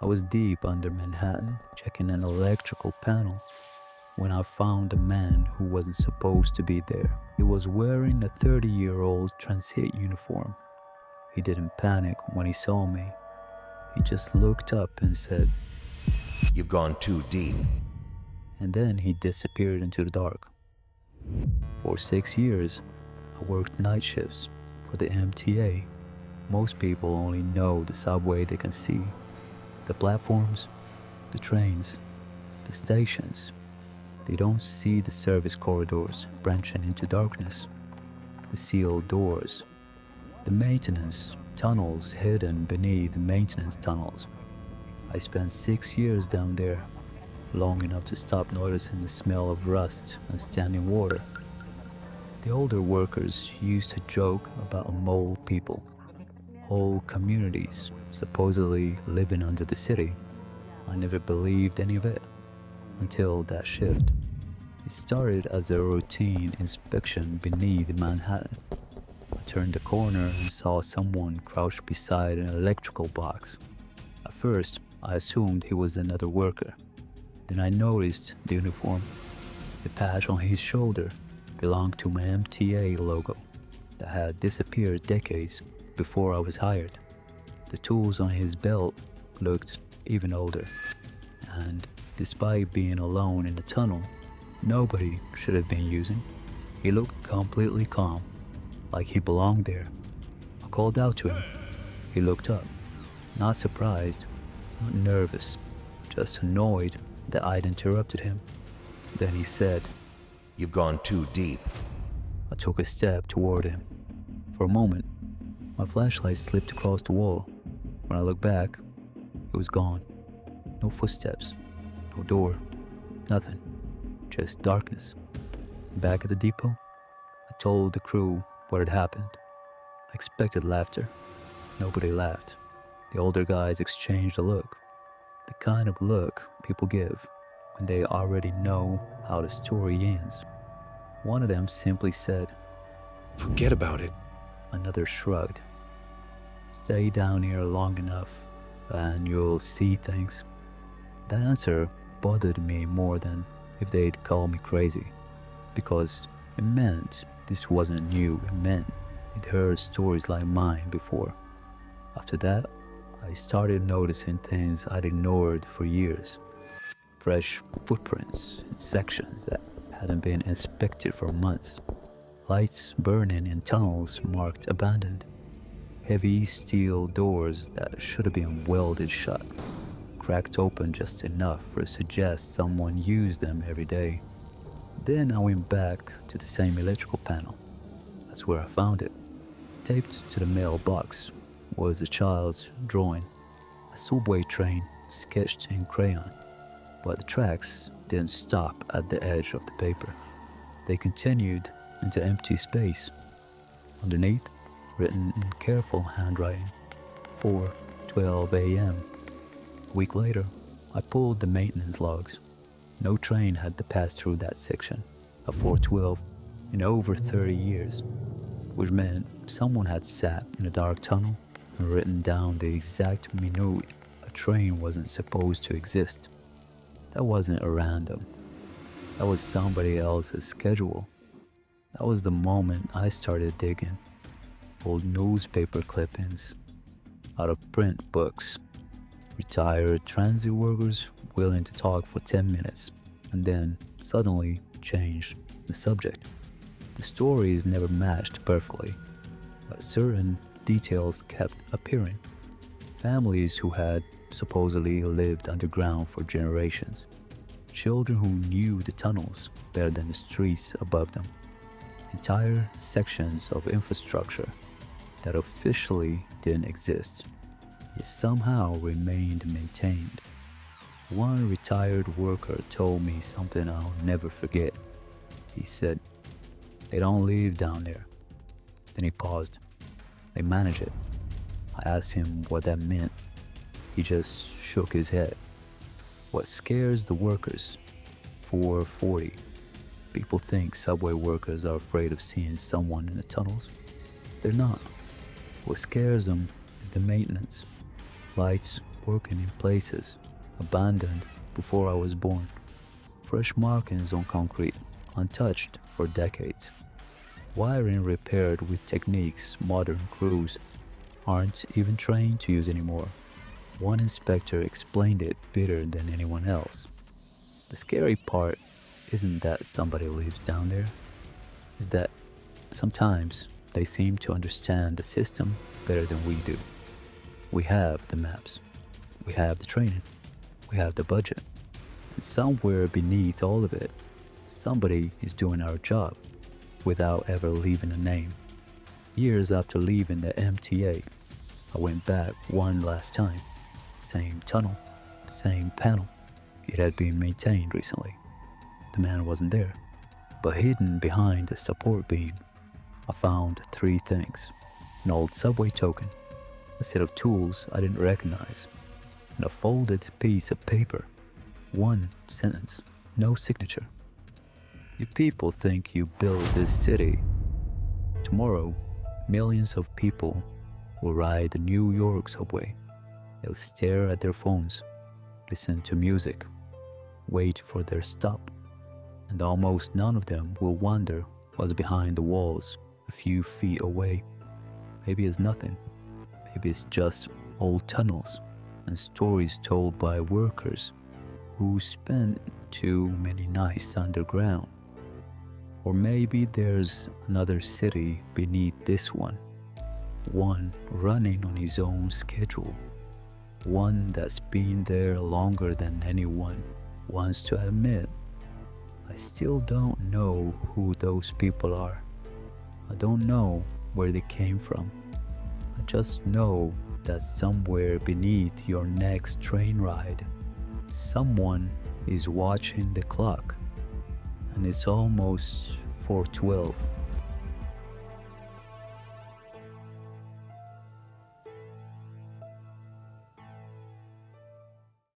I was deep under Manhattan, checking an electrical panel, when I found a man who wasn't supposed to be there. He was wearing a 30-year-old transit uniform. He didn't panic when he saw me. He just looked up and said, "You've gone too deep." and then he disappeared into the dark. For 6 years, I worked night shifts for the MTA. Most people only know the subway they can see, the platforms, the trains, the stations. They don't see the service corridors branching into darkness, the sealed doors, the maintenance tunnels hidden beneath the maintenance tunnels. I spent 6 years down there, long enough to stop noticing the smell of rust and standing water. The older workers used to joke about mole people, whole communities supposedly living under the city. I never believed any of it until that shift. It started as a routine inspection beneath Manhattan. I turned the corner and saw someone crouched beside an electrical box. At first, I assumed he was another worker. Then I noticed the uniform. The patch on his shoulder belonged to my MTA logo that had disappeared decades before I was hired. The tools on his belt looked even older. And despite being alone in the tunnel, nobody should have been using. He looked completely calm, like he belonged there. I called out to him. He looked up, not surprised, not nervous, just annoyed that I'd interrupted him. Then he said, "You've gone too deep." I took a step toward him. For a moment, my flashlight slipped across the wall. When I looked back, it was gone. No footsteps, no door, nothing, just darkness. Back at the depot, I told the crew what had happened. I expected laughter. Nobody laughed. The older guys exchanged a look. The kind of look people give when they already know how the story ends. One of them simply said, "Forget about it." Another shrugged. "Stay down here long enough and you'll see things." That answer bothered me more than if they'd called me crazy, because it meant this wasn't new. It meant they'd heard stories like mine before. After that, I started noticing things I'd ignored for years. Fresh footprints in sections that hadn't been inspected for months. Lights burning in tunnels marked abandoned. Heavy steel doors that should have been welded shut, cracked open just enough to suggest someone used them every day. Then I went back to the same electrical panel. That's where I found it. Taped to the mailbox was a child's drawing, a subway train sketched in crayon. But the tracks didn't stop at the edge of the paper. They continued into empty space. Underneath, written in careful handwriting, 4:12 a.m. A week later, I pulled the maintenance logs. No train had to pass through that section at 4:12 in over 30 years, which meant someone had sat in a dark tunnel and written down the exact minute a train wasn't supposed to exist. That wasn't a random. That was somebody else's schedule. That was the moment I started digging. Old newspaper clippings, out of print books, retired transit workers willing to talk for 10 minutes and then suddenly changed the subject. The stories never matched perfectly, but certain details kept appearing. Families who had supposedly lived underground for generations. Children who knew the tunnels better than the streets above them. Entire sections of infrastructure that officially didn't exist, yet somehow remained maintained. One retired worker told me something I'll never forget. He said, "They don't live down there." Then he paused. "They manage it." I asked him what that meant. He just shook his head. What scares the workers? 4:40. People think subway workers are afraid of seeing someone in the tunnels. They're not. What scares them is the maintenance. Lights working in places abandoned before I was born. Fresh markings on concrete, untouched for decades. Wiring repaired with techniques modern crews aren't even trained to use anymore. One inspector explained it better than anyone else. The scary part isn't that somebody lives down there, it's that sometimes they seem to understand the system better than we do. We have the maps, we have the training, we have the budget, and somewhere beneath all of it, somebody is doing our job without ever leaving a name. Years after leaving the MTA, I went back one last time. Same tunnel, same panel. It had been maintained recently. The man wasn't there, but hidden behind a support beam, I found three things: an old subway token, a set of tools I didn't recognize, and a folded piece of paper. One sentence, no signature. You people think you built this city. Tomorrow, millions of people will ride the New York subway. They'll stare at their phones, listen to music, wait for their stop, and almost none of them will wonder what's behind the walls a few feet away. Maybe it's nothing. Maybe it's just old tunnels and stories told by workers who spent too many nights underground. Or maybe there's another city beneath this one running on its own schedule, one that's been there longer than anyone wants to admit. I still don't know who those people are. I don't know where they came from. I just know that somewhere beneath your next train ride, someone is watching the clock, and it's almost 4:12.